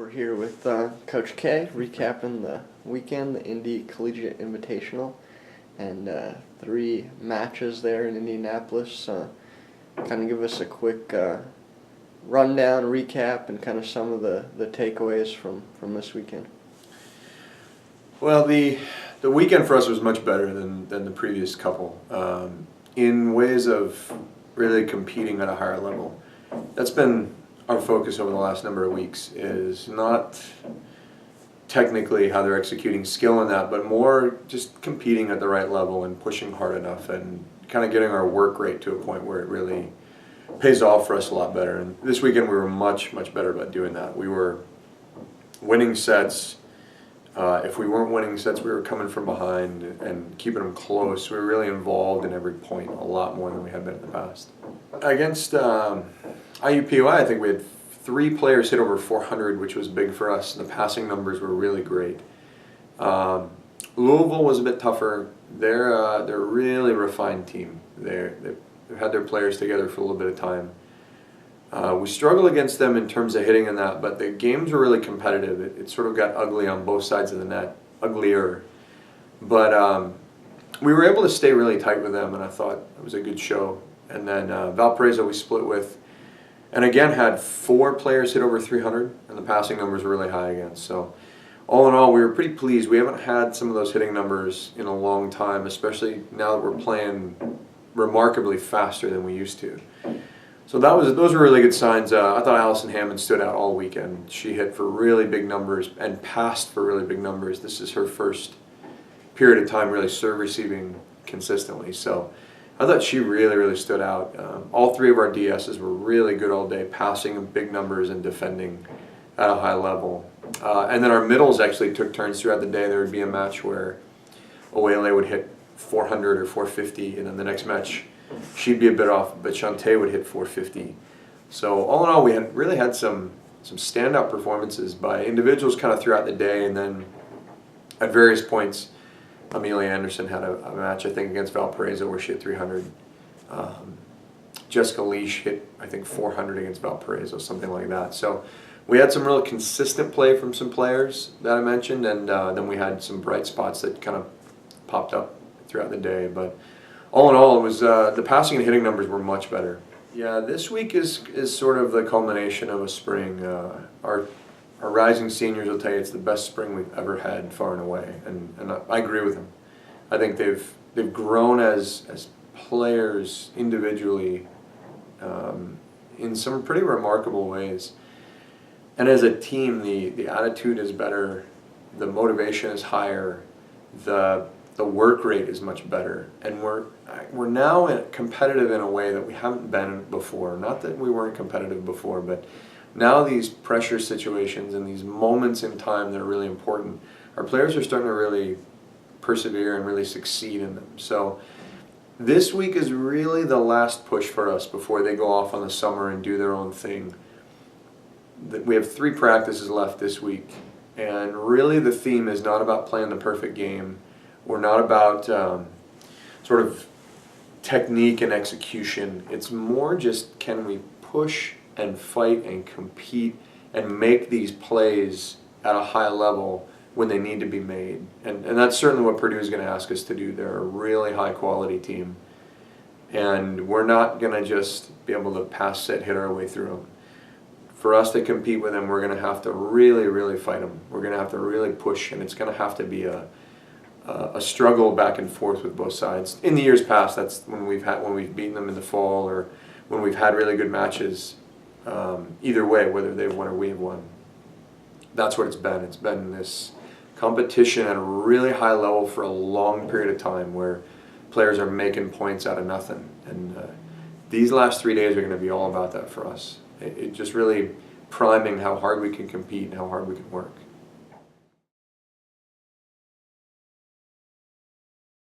We're here with Coach K, recapping the weekend, the Indy Collegiate Invitational, and 3 matches there in Indianapolis. Kind of give us a quick rundown, recap, and kind of some of the takeaways from this weekend. Well, the weekend for us was much better than the previous couple in ways of really competing at a higher level. That's been our focus over the last number of weeks, is not technically how they're executing skill in that, but more just competing at the right level and pushing hard enough and kind of getting our work rate to a point where it really pays off for us a lot better. And this weekend we were much better about doing that. We were winning sets. If we weren't winning sets, we were coming from behind and keeping them close. We were really involved in every point a lot more than we had been in the past. Against IUPUI, I think we had 3 players hit over 400, which was big for us. The passing numbers were really great. Louisville was a bit tougher. They're a really refined team. They've had their players together for a little bit of time. We struggled against them in terms of hitting in that, but the games were really competitive. It sort of got ugly on both sides of the net, uglier. But we were able to stay really tight with them, and I thought it was a good show. And then Valparaiso we split with, and again had 4 players hit over 300, and the passing numbers were really high again. So all in all, we were pretty pleased. We haven't had some of those hitting numbers in a long time, especially now that we're playing remarkably faster than we used to. So those were really good signs. I thought Allison Hammond stood out all weekend. She hit for really big numbers and passed for really big numbers. This is her first period of time really serve receiving consistently. So I thought she really stood out. All 3 of our DSs were really good all day, passing in big numbers and defending at a high level. And then our middles actually took turns throughout the day. There would be a match where Oele would hit 400 or 450, and then the next match she'd be a bit off, but Shantae would hit 450. So all in all, we really had some standout performances by individuals kind of throughout the day, and then at various points, Amelia Anderson had a match, I think, against Valparaiso where she hit 300. Jessica Leash hit, I think, 400 against Valparaiso, something like that. So we had some real consistent play from some players that I mentioned, and then we had some bright spots that kind of popped up throughout the day. But all in all, it was the passing and hitting numbers were much better. Yeah, this week is sort of the culmination of a spring. Our rising seniors will tell you it's the best spring we've ever had, far and away, and I agree with them. I think they've grown as players individually in some pretty remarkable ways. And as a team, the attitude is better, the motivation is higher, the work rate is much better, and we're now competitive in a way that we haven't been before. Not that we weren't competitive before, but now these pressure situations and these moments in time that are really important, our players are starting to really persevere and really succeed in them. So this week is really the last push for us before they go off on the summer and do their own thing. We have 3 practices left this week, and really the theme is not about playing the perfect game. We're not about sort of technique and execution. It's more just, can we push and fight and compete and make these plays at a high level when they need to be made. And that's certainly what Purdue is going to ask us to do. They're a really high quality team, and we're not going to just be able to pass set, hit our way through them. For us to compete with them, we're going to have to really fight them. We're going to have to really push, and it's going to have to be a struggle back and forth with both sides. In the years past, that's when we've beaten them in the fall, or when we've had really good matches. Either way, whether they've won or we've won, that's what it's been. It's been this competition at a really high level for a long period of time, where players are making points out of nothing. And these last 3 days are going to be all about that for us. It just really priming how hard we can compete and how hard we can work.